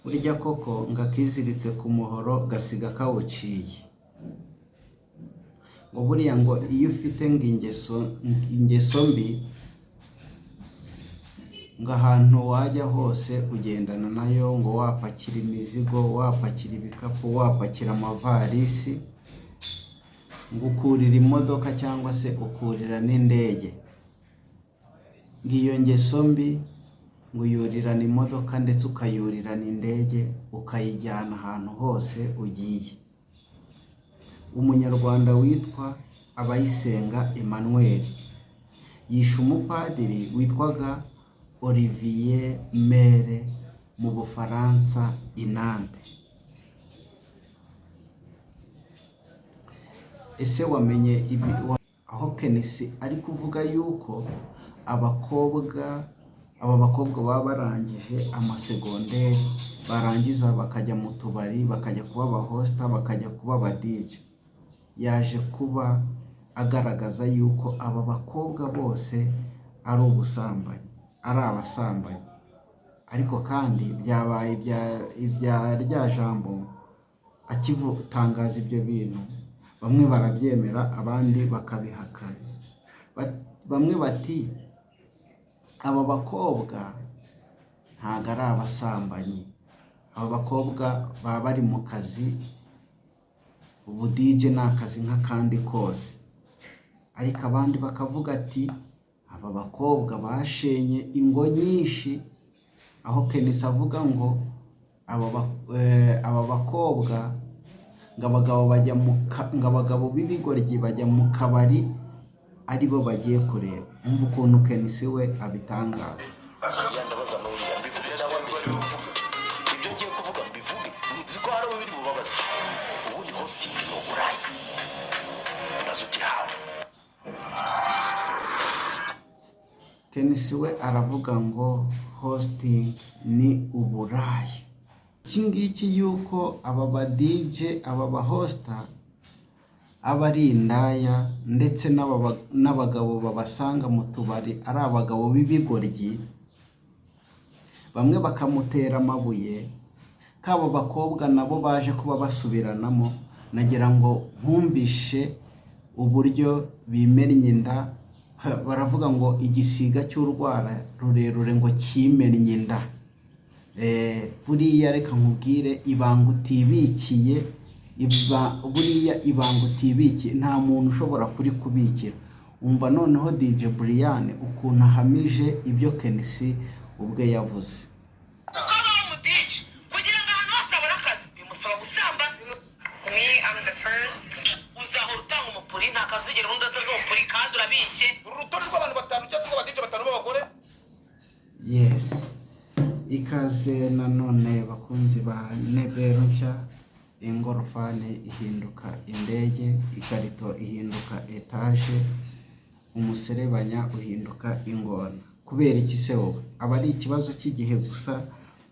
burya koko ngakiziritse ku muhoro gasiga kawuciye. Ngo buriya ngo iyo ufite ingeso mbi ngo ahantu wajya hose ugendana nayo, ngo wapakira imizigo, wapakira ibikapu, wapakira amavarisi, ngo ukurira imodoka cyangwa se ukurira n'indege. Ngiyo ngeso mbi ngo yurirana imodoka ndetse ukayurirana indege ukayijyana ahantu hose ugiye. Umunyarwanda witwa Abayisenga Emmanuel yishe umupadiri witwaga Olivier Mere mu Bufaransa i Nantes. Ese wamenye aho Kenisi ari kuvuga yuko aba bakobwa baba barangije amasegonderi, barangiza bakajya mu tubari, bakajya kuba abahosta, bakajya kuba abadije. Yaje kuba agaragaza yuko aba bakobwa bose ari ubusambanyi, ari abasambanyi. Ariko kandi byabaye ibya rya jambo akivutangaza ibyo bintu, bamwe barabyemera abandi bakabihakana. Bamwe bati aba bakobwa ntago ari abasambanyi, aba bakobwa baba bari mu kazi, ubu DJ ni akazi nk'akandi kose. Ariko abandi bakavuga ati aba bakobwa bashenye ingo nyinshi, aho Kenisi avuga ngo aba bakobwa ngo abagabo b'ibigoryi bajya mu kabari ari bo bagiye kureba. Umva ukuntu Kenisi we abitangaza. Kenisi we aravuga ngo hosting ni uburayi. Iki ngiki yuko aba ba DJ, aba ba hosta aba ari indaya, ndetse n'abagabo babasanga mu tubari ari abagabo b'ibigoryi, bamwe bakamutera amabuye. Kabo bakobwa nabo baje kuba basubiranamo, nagira ngo nkumvishe uburyo bimennye inda. Baravuga ngo igisiga cy'urwara rurerure ngo kimennye inda. Buriya reka nkubwire ibanga utibikiye, buriya ibanga utibikiye nta muntu ushobora kurikubikira. Umva noneho DJ Brian ukuntu ahamije ibyo Kenisi ubwe yavuze. I'm the first. Uzahora utanga umupuri nta kazugera undi atazo umupuri kandi urabishye. Urutonde rw'abantu batanu cyangwa se abadije batanu b'abagore. Yes. Ikaze nanone bakunzi ba Nebero nshya. Ingorofani ihinduka indege, ikarito ihinduka etaje, umuserebanya uhinduka ingona. Kubera iki se wowe? Aba ari ikibazo cy'igihe gusa,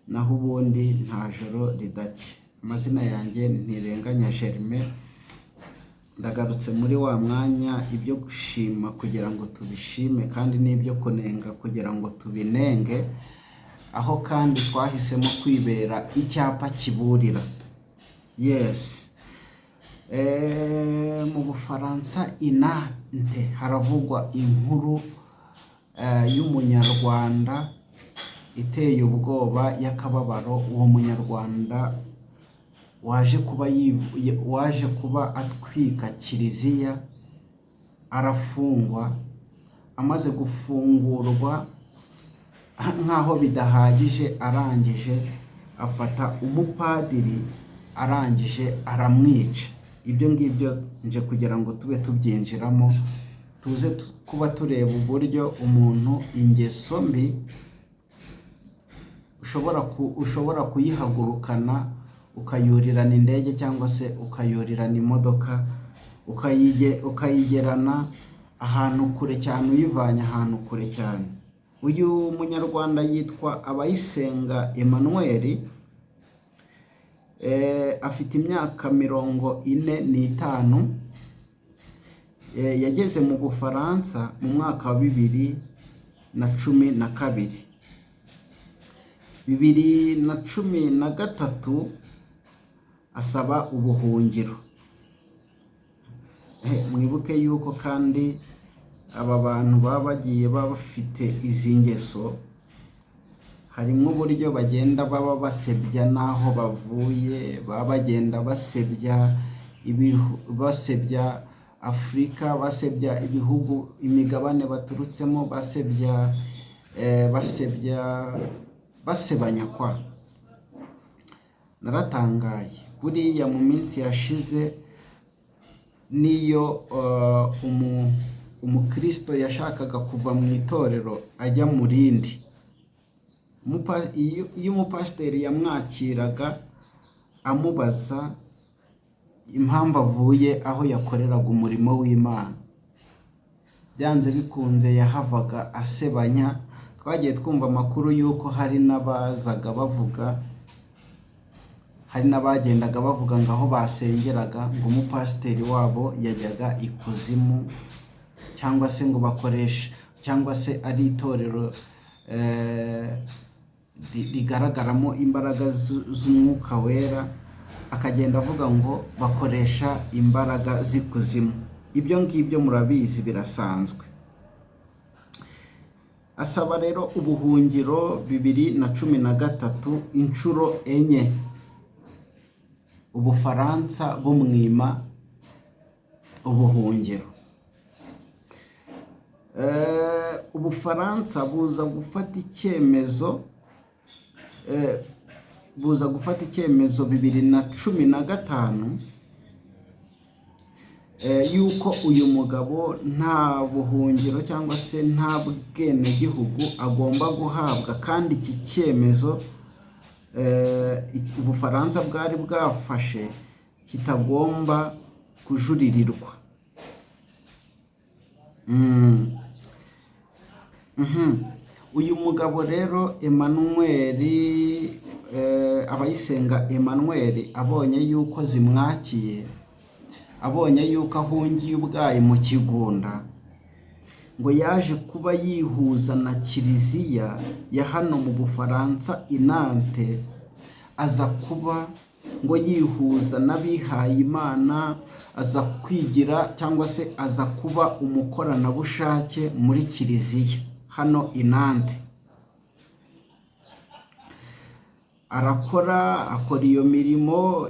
naho ubundi nta joro ridake. Amazina yanjye Ntirenganya Germain. Ndagarutse muri wa mwanya ibyo gushima kugira ngo tubishime, kandi n'ibyo kunenga kugira ngo tubinenge, aho kandi twahisemo kwibera icyapa kiburira. Yes. Mu Bufaransa i Nantes haravugwa inkuru y'umunyarwanda iteye ubwoba y'akababaro. Uwo munyarwanda waje kuba atwika kiliziya, arafungwa. Amaze gufungurwa nkaho bidahagije, arangije afata umupadiri, arangije aramwica. Ibyo ngibyo nje kugira ngo tube tubyinjiramo, tuze kuba tureba uburyo umuntu ingeso mbi ushobora kuyihagurukana, ukayurirana indege cyangwa se ukayurirana imodoka, ukayigerana ahantu kure cyane, uyivanye ahantu kure cyane. Uyu munyarwanda yitwa Abayisenga Emmanuel, afite imyaka 45. Yageze mu Bufaransa mu mwaka wa 2012. 2013 asaba ubuhungiro. Mwibuke yuko kandi aba bantu baba bagiye bafite izi ngeso, harimo uburyo bagenda baba basebya n'aho bavuye, baba bagenda basebya Afurika, basebya ibihugu, imigabane baturutsemo, basebanya kwa. Naratangaye buriya mu minsi yashize, niyo umukristo yashakaga kuva mu itorero ajya mu rindi, iyo umupasiteri yamwakiraga amubaza impamvu avuye aho yakoreraga umurimo w'Imana, byanze bikunze yahavaga asebanya. Twagiye twumva amakuru y'uko hari n'abagendaga bavuga ngo aho basengeraga ngo umupasiteri wabo yajyaga ikuzimu, cyangwa se ngo bakoresha, cyangwa se ari itorero rigaragaramo imbaraga z'umwuka wera, akagenda avuga ngo bakoresha imbaraga z'ikuzimu. Ibyo ngibyo murabizi birasanzwe. Asaba rero ubuhungiro 2013 inshuro enye. Ubufaransa bumwima ubuhungiro. Ubufaransa buza gufata icyemezo 2015 yuko uyu mugabo nta buhungiro cyangwa se nta bwenegihugu agomba guhabwa, kandi iki cyemezo Ubufaransa bwari bwafashe kitagomba kujuririrwa. Uyu mugabo rero Emmanuel, Abayisenga Emmanuel, abonye yuko zimwakiye, abonye yuko ahungiye ubwayi mu Kigunda, ngo yaje kuba yihuza na kiliziya ya hano mu Bufaransa i Nantes, aza kuba ngo yihuza n'abihaye Imana, aza kwigira cyangwa se aza kuba umukoranabushake muri kiliziya hano i Nantes. Akora iyo mirimo.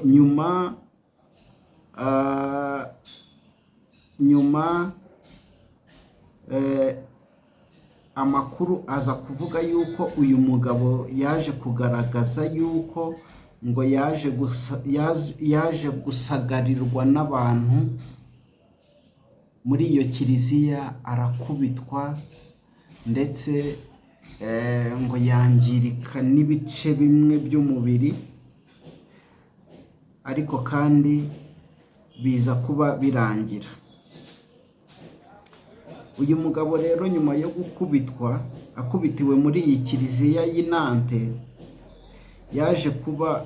Nyuma amakuru aza kuvuga yuko uyu mugabo yaje kugaragaza yuko ngo yaje gusagarirwa n'abantu muri iyo kiliziya, arakubitwa ndetse ngo yangirika n'ibice bimwe by'umubiri, ariko kandi biza kuba birangira. Uyu mugabo rero nyuma yo gukubitwa, akubitiwe muri iyi kiliziya y'i Nantes, yaje kuba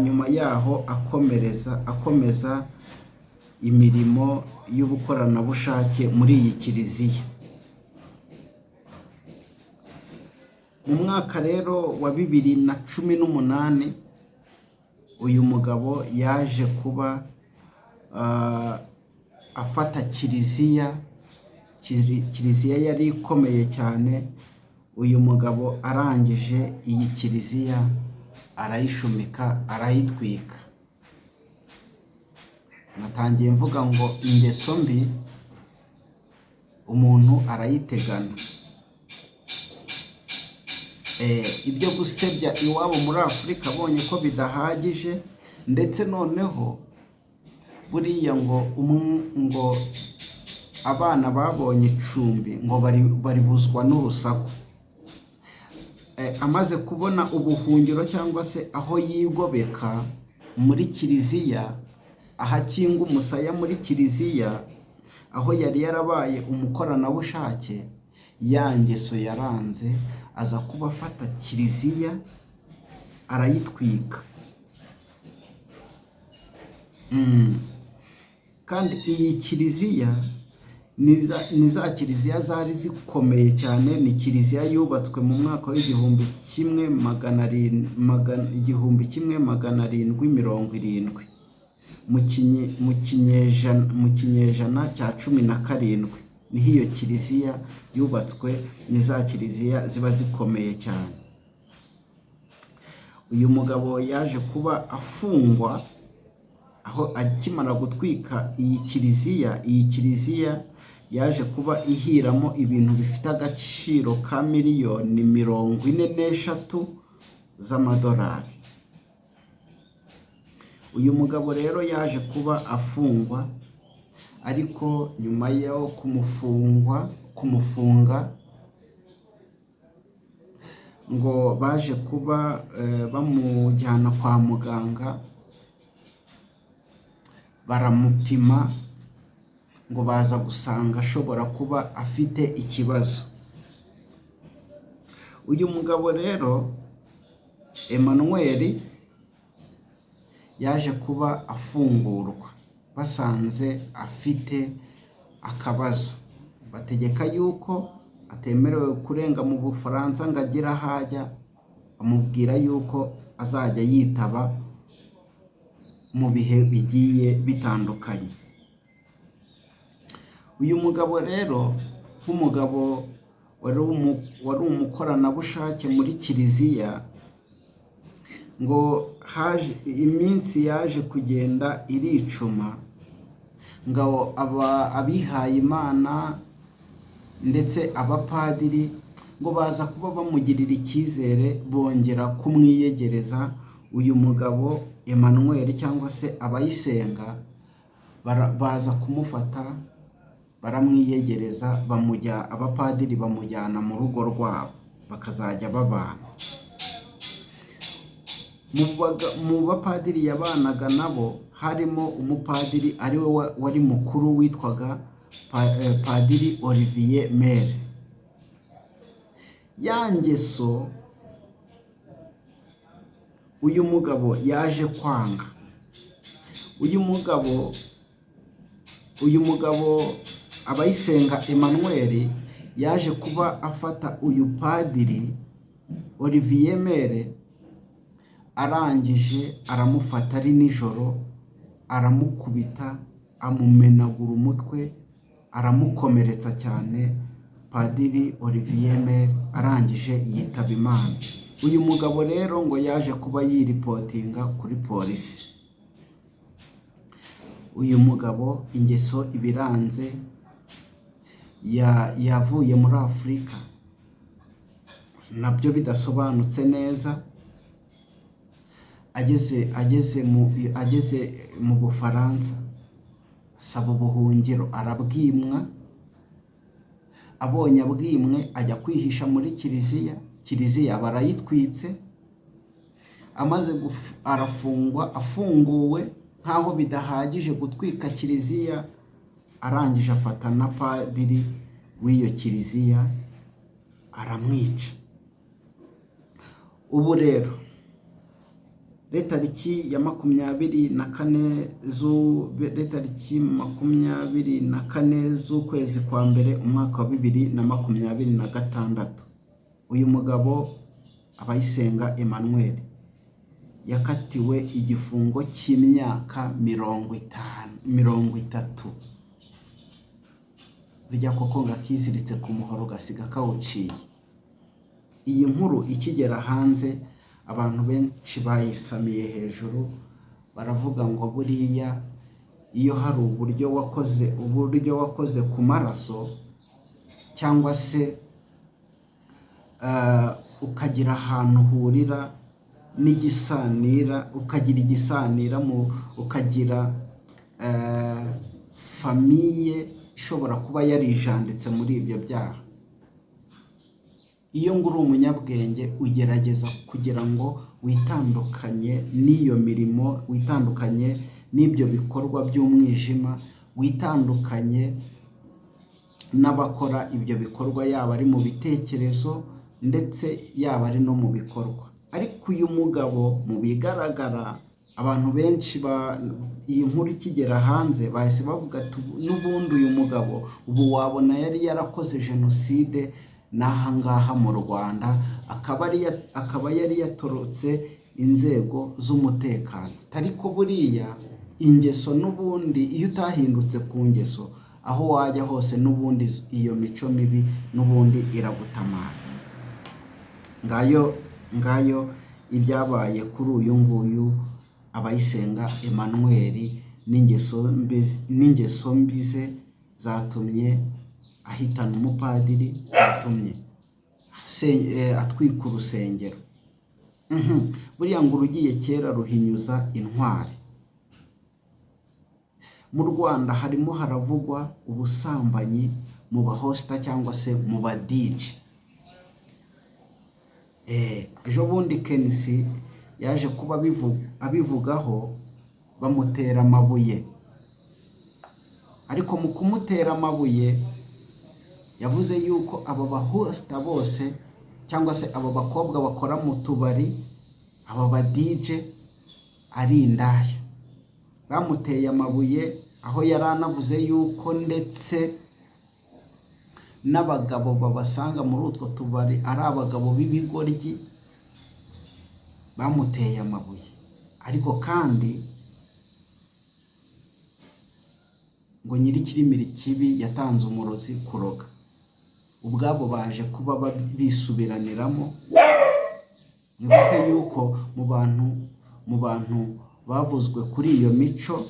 nyuma yaho akomeza imirimo y'ubukoranabushake muri iyi kiliziya. Mu mwaka rero wa 2018 uyu mugabo yaje kuba afata kiliziya yari ikomeye cyane. Uyu mugabo arangije iyi kiliziya arayishumika, arayitwika. Natangiye mvuga ngo ingeso mbi umuntu arayitegana. Ibyo gusebya iwabo muri Afurika abonye ko bidahagije, ndetse noneho buriya ngo abana babonye icumbi ngo baribuzwa n'urusaku. Amaze kubona ubuhungiro cyangwa se aho yigobeka muri kiliziya, ahakinga umusaya muri kiliziya, aho yari yarabaye umukoranabushake, ya ngeso yaranze, aza kuba afata kiliziya arayitwika. Kandi iyi kiliziya ni za kiliziya zari zikomeye cyane. Ni kiliziya yubatswe mu mwaka w'igihumbi kimwe magana arindwi mirongo irindwi mu kinyejana cya 17. Niho iyo kiliziya yubatswe. Ni za kiliziya ziba zikomeye cyane. Uyu mugabo yaje kuba afungwa aho akimara gutwika iyi kiliziya yaje kuba ihiramo ibintu bifite agaciro ka miliyoni 43 z'amadolari. Uyu mugabo rero yaje kuba afungwa, ariko nyuma yo kumufunga ngo baje kuba bamujyana kwa muganga, baramupima ngo baza gusanga ashobora kuba afite ikibazo. Uyu mugabo rero Emmanuel yaje kuba afungurwa basanze afite akabazo. Bategeka yuko atemerewe kurenga mu Bufaransa ngo agire ahajya, amubwira yuko azajya yitaba mu bihe bigiye bitandukanye. Uyu mugabo rero nk'umugabo wari umukoranabushake muri kiliziya, ngo iminsi yaje kugenda iricuma, ngo abihaye Imana ndetse abapadiri ngo baza kuba bamugirira icyizere, bongera kumwiyegereza. Uyu mugabo Emmanuel cyangwa se abayisenga baza kumufata, baramwiyegereza, abapadiri bamujyana mu rugo rwabo bakazajya babana. Mu bapadiri yabanaga nabo harimo umupadiri ari we wari mukuru witwaga Padiri Olivier Mere. Ya ngeso uyu mugabo yaje kwanga. Uyu mugabo abayisenga Emmanuel yaje kuba afata uyu Padiri Olivier Mere, arangije aramufata ari nijoro, aramukubita, amumenagura umutwe, aramukomeretsa cyane. Padiri Olivier Mere arangije yitaba Imana. Uyu mugabo rero ngo yaje kuba yiripotinga kuri polisi. Uyu mugabo ingeso ibiranze, yavuye muri Afurika nabyo bidasobanutse neza, ageze mu Bufaransa asaba ubuhungiro, arabwimwa. Abonye abwimwe ajya kwihisha muri kiliziya barayitwitse. Amaze arafungwa, afunguwe nkaho bidahagije gutwika kiliziya, arangije afata na padiri w'iyo kiliziya aramwica. Ubu rero tariki 24 z'ukwezi kwa mbere umwaka wa 2026, uyu mugabo abayisenga Emmanuel yakatiwe igifungo cy'imyaka 30. Bijya koko ngakiziritse ku muhoro gasiga kawuciye. Iyi nkuru ikigera hanze, abantu benshi bayisamiye hejuru, baravuga ngo buriya iyo hari uburyo wakoze ku maraso, cyangwa se ukagira ahantu uhurira n'igisanira, ukagira igisanira ukagira famiye ishobora kuba yarijanditse muri ibyo byaha. Iyo ngo uri umunyabwenge ugerageza kugira ngo witandukanye n'iyo mirimo, witandukanye n'ibyo bikorwa by'umwijima, witandukanye n'abakora ibyo bikorwa, yaba ari mu bitekerezo ndetse yaba ari no mu bikorwa. Ariko uyu mugabo mu bigaragara abantu benshi iyi nkuru ikigera hanze bahise bavuga ati n'ubundi uyu mugabo ubu wabona yari yarakoze jenoside n'aha ngaha mu Rwanda, akaba yari yatorotse inzego z'umutekano. Ariko buriya ingeso n'ubundi iyo utahindutse ku ngeso, aho wajya hose n'ubundi iyo mico mibi n'ubundi iragutamaza. Ngayo ibyabaye kuri uyu nguyu Abayisenga Emmanuel n'ingeso mbi ze zatumye ahitana umupadiri, zatumye atwika urusengero. Buriya ngo urugiye kera ruhinyuza intwari. Mu Rwanda harimo haravugwa ubusambanyi mu bahosita cyangwa se mu badije. Ejo bundi Kenisi yaje kuba abivugaho bamutera amabuye, ariko mu kumutera amabuye yavuze yuko aba bahosita bose cyangwa se aba bakobwa bakora mu tubari, aba badije ari indaya. Bamuteye amabuye aho yari anavuze yuko ndetse n'abagabo babasanga muri utwo tubari ari abagabo b'ibigoryi. Bamuteye amabuye, ariko kandi ngo nyir'ikirimiri kibi yatanze umurozi kuroga. Ubwabo baje kuba bisubiraniramo. Nibuke yuko mu bantu bavuzwe kuri iyo mico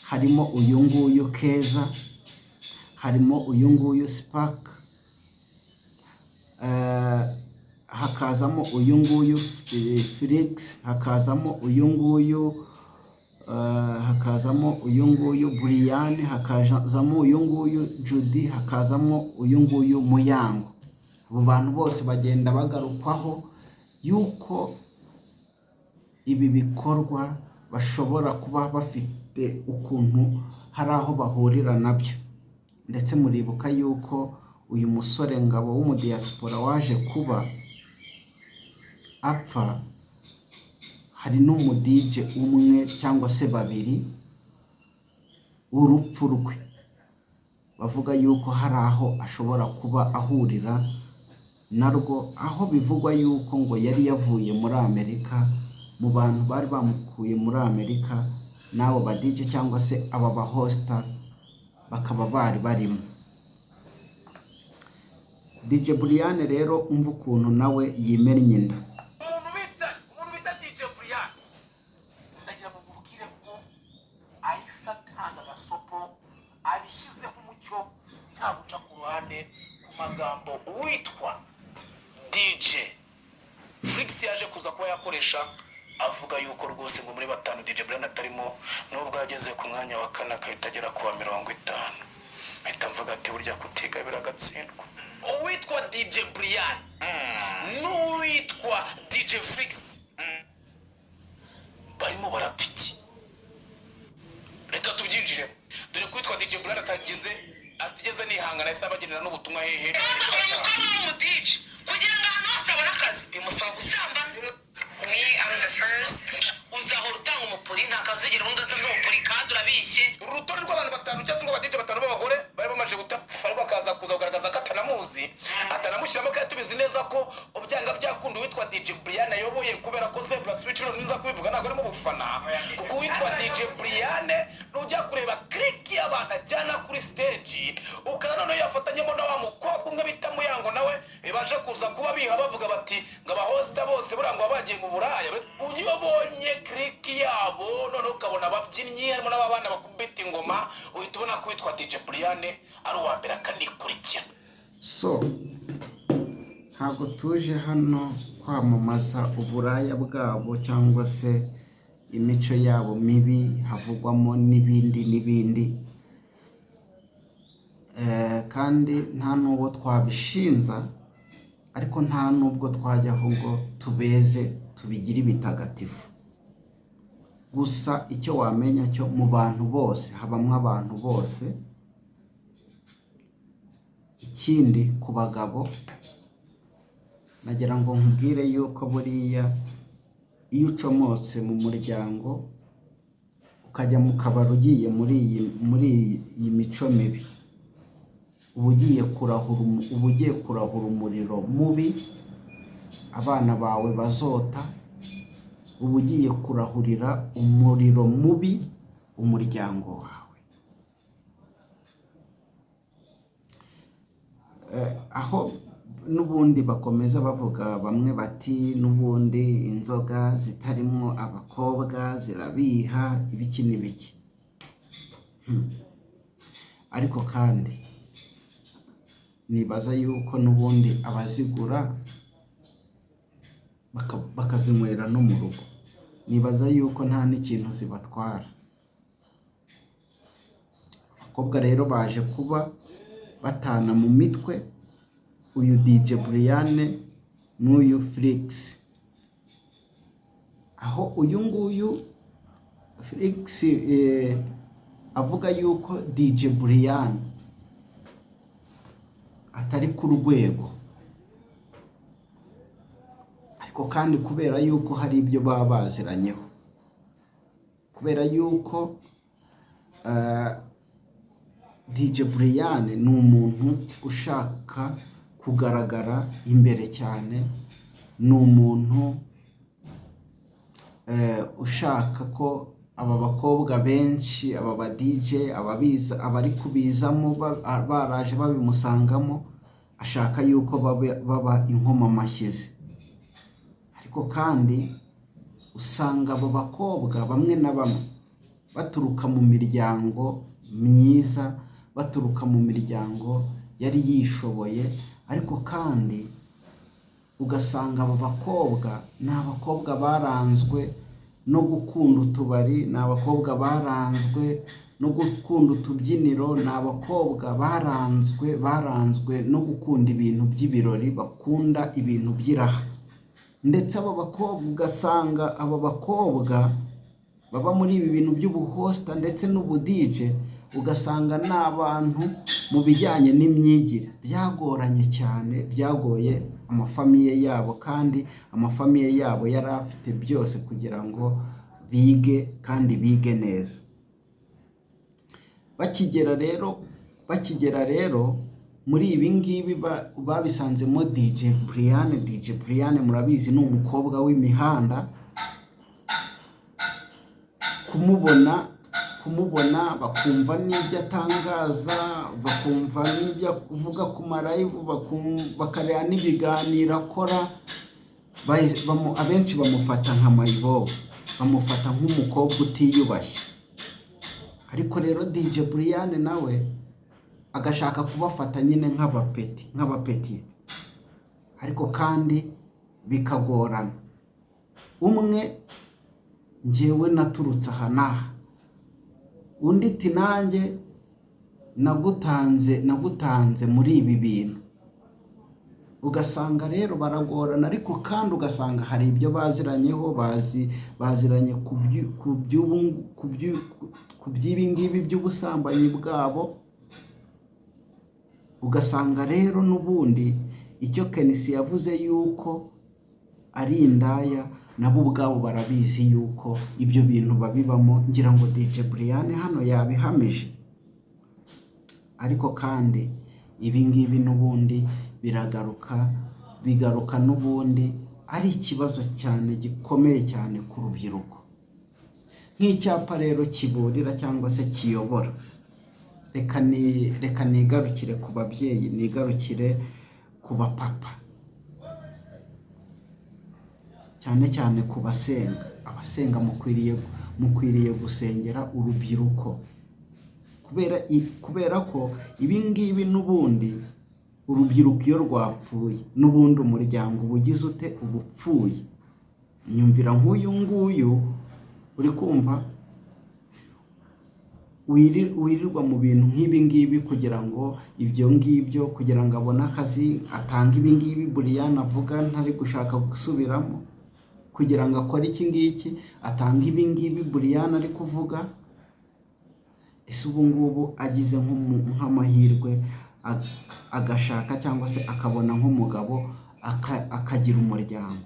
harimo uyu nguyu Keza, harimo uyu nguyu Spark, hakazamo uyu nguyu Felix, hakazamo uyu nguyu Brian, hakazamo uyu nguyu Judy, hakazamo uyu nguyu Muyango. Abo bantu bose bagenda bagarukwaho yuko ibi bikorwa bashobora kuba bafite ukuntu hari aho bahurira nabyo. Ndetse muribuka yuko uyu musore Ngabo w'umudiyasipora waje kuba apfa, hari n'umudije umwe cyangwa se babiri urupfu rwe bavuga yuko hari aho ashobora kuba ahurira narwo, aho bivugwa yuko ngo yari yavuye muri Amerika. Mu bantu bari bamukuye muri Amerika n'abo badije cyangwa se aba bahosita bakaba bari barimo. DJ Brian rero umva ukuntu nawe yimennye inda. umuntu bita DJ Brian ndagira ngo mubwire ko ahise atanga agasopo abishyizeho umucyo nta guca ku ruhande ku magambo witwa DJ Flix yaje kuza kuba yakoresha, avuga yuko rwose ngo muri batanu DJ Brian atarimo, nubwo yageze ku mwanya wa 4 akahita agera ku wa 50. Ahita mvuga ati burya kutiga biragatsindwa. Uwitwa DJ Brian n'uwitwa DJ Flix barimo barapfiki. Reka tubyinjire, dore kwitwa DJ Brian atigeze nihangana yasa bagenera n'ubutumwa hehe umudije kugira ngo ahantu hose abone akazi bimusaba gusambana. Me, I'm the first. Uzahora utanga umupuri nta kazugira undi ataza umupuri kandi urabishye. Urutonde rw'abantu batanu cyangwa ngo badije batanu b'abagore bari bamaje guta, bari bakaza kuza kugaragaza ko atanamushyiramo, kandi tubizi neza ko ubyanga byakunda witwa DJ Brian ayoboye, kubera ko Zebra Switch nza kubivuga ntabwo ari mu bufana, kuko witwa DJ Brian nujya kureba click y'abantu ajyana kuri stage ukana none yafatanyemo na wa mukobwa umwe bita Muyango, nawe baje kuza kuba biha bavuga bati ngo abahosita bose burangwa bagiye mu buraya. Uyobonye click yabo none ukabona ababyinnyi harimo n'abana bakubita ingoma, uhita ubona ko witwa DJ Brian ari uwa mbere akanikurikira. So ntabwo tuje hano kwamamaza uburaya bwabo cyangwa se imico yabo mibi havugwamo n'ibindi, kandi nta n'uwo twabishinza, ariko nta n'ubwo twajya ahubwo tubeze tubigire bitagatifu. Gusa icyo wamenya cyo mu bantu bose habamwe abantu bose. Ikindi ku bagabo nagira ngo nkubwire yuko buriya iyo ucomotse mu muryango ukajya mu kabari ugiye muri iyi mico mibi, uba ugiye kurahura umuriro mubi abana bawe bazota, uba ugiye kurahurira umuriro mubi umuryango wawe. Aho n'ubundi bakomeza bavuga bamwe bati n'ubundi inzoga zitarimo abakobwa zirabiha ibiki n'ibiki, ariko kandi nibaza yuko n'ubundi abazigura bakazinywera no mu rugo, nibaza yuko nta n'ikintu zibatwara. Abakobwa rero baje kuba batana mu mitwe, uyu DJ Brian n'uyu Felix, aho uyu nguyu Felix avuga yuko DJ Brian atari ku rwego, ariko kandi kubera yuko hari ibyo baba baziranyeho, kubera yuko DJ Brian ni umuntu ushaka kugaragara imbere cyane, ni umuntu ushaka ko aba bakobwa benshi, aba ba DJ, abari kubizamo baraje babimusangamo, ashaka yuko baba inkomamashyizi. Ariko kandi usanga abo bakobwa bamwe na bamwe baturuka mu miryango myiza, baturuka mu miryango yari yishoboye, ariko kandi ugasanga abo bakobwa ni abakobwa baranzwe no gukunda utubari, ni abakobwa baranzwe no gukunda utubyiniro, ni abakobwa baranzwe no gukunda ibintu by'ibirori, bakunda ibintu by'iraha. Ndetse abo bakobwa ugasanga abo bakobwa baba muri ibi bintu by'ubuhosta ndetse n'ubudije, ugasanga ni abantu mu bijyanye n'imyigire byagoranye cyane, byagoye amafamiye yabo, kandi amafamiye yabo yari afite byose kugira ngo bige kandi bige neza. Bakigera rero muri ibi ngibi babisanzemo DJ Brian. DJ Brian murabizi ni umukobwa w'imihanda, kumubona bakumva n'ibyo atangaza, bakumva n'ibyo avuga ku marayivu, bakareba n'ibiganiro akora, abenshi bamufata nka mayibobo, bamufata nk'umukobwa utiyubashye. Ariko rero DJ Brian nawe agashaka kubafata nyine nk'abapeti, ariko kandi bikagorana. Umwe njyewe naturutse aha n'aha, undi ati nanjye nagutanze muri ibi bintu. Ugasanga rero baragorana, ariko kandi ugasanga hari ibyo baziranyeho, baziranye ku by'ibi ngibi by'ubusambanyi bwabo. Ugasanga rero n'ubundi icyo Kenisi yavuze yuko ari indaya, nabo ubwabo barabizi yuko ibyo bintu babibamo. Ngira ngo DJ Brian hano yabihamije, ariko kandi ibi ngibi n'ubundi bigaruka n'ubundi ari ikibazo cyane gikomeye cyane ku rubyiruko, nk'icyapa rero kiburira cyangwa se kiyobora. Reka nigarukire ku babyeyi, nigarukire ku bapapa, cyane cyane ku abasenga mukwiriye gusengera urubyiruko, kubera ko ibi ngibi n'ubundi urubyiruko iyo rwapfuye n'ubundi umuryango uba ugize ute, uba upfuye. Nyumvira nk'uyu nguyu uri kumva wirirwa mu bintu nk'ibi ngibi kugira ngo ibyo ngibyo, kugira ngo abone akazi, atanga ibi ngibi Brian avuga ntari gushaka gusubiramo, kugira ngo akore iki ngiki, atanga ibi ngibi Brian ari kuvuga. Ese ubu ngubu agize nk'amahirwe agashaka cyangwa se akabona nk'umugabo akagira umuryango,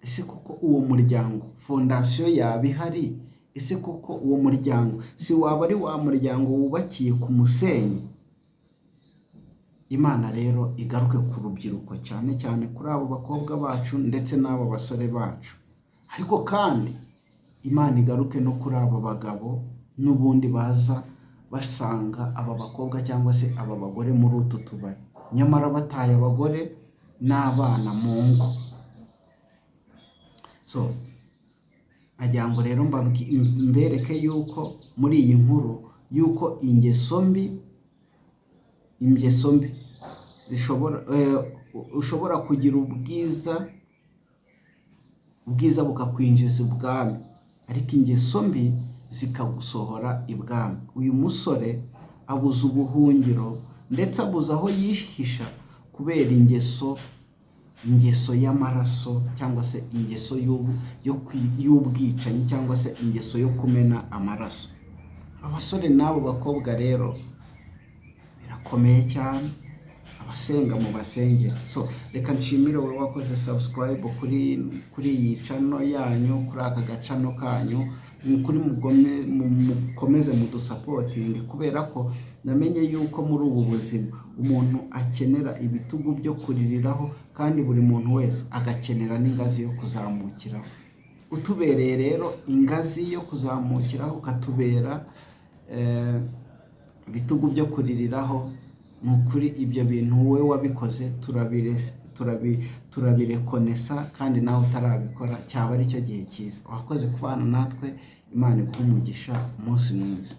ese koko uwo muryango fondasiyo yaba ihari? Ese koko uwo muryango si waba ari wa muryango wubakiye ku musenyi? Imana rero igaruke ku rubyiruko, cyane cyane kuri abo bakobwa bacu ndetse n'abo basore bacu, ariko kandi Imana igaruke no kuri abo bagabo n'ubundi baza basanga aba bakobwa cyangwa se aba bagore muri utu tubari, nyamara bataye abagore n'abana mu ngo. So agira ngo rero mbereke yuko muri iyi nkuru yuko ingeso mbi ushobora kugira ubwiza bukakwinjiza ibwami, ariko ingeso mbi zikagusohora ibwami. Uyu musore abuze ubuhungiro ndetse abuze aho yihisha kubera ingeso y'amaraso, cyangwa se ingeso y'ubwicanyi, cyangwa se ingeso yo kumena amaraso. Abasore n'abo bakobwa rero birakomeye cyane, abasenga mu basengero. So reka nshimire wowe wakoze subscribe kuri iyi channel yanyu, kuri aka gacano kanyu, kuri mukomeze mudusapotinge, kubera ko namenye yuko muri ubu buzima umuntu akenera ibitugu byo kuririraho, kandi buri muntu wese agakenera n'ingazi yo kuzamukiraho. Utubereye rero ingazi yo kuzamukiraho, ukatubera ibitugu byo kuririraho, ni ukuri ibyo bintu wowe wabikoze turabirekonesa, kandi nawe utarabikora cyaba ari cyo gihe cyiza. Wakoze kubana natwe, Imana iguhe umugisha, umunsi mwiza.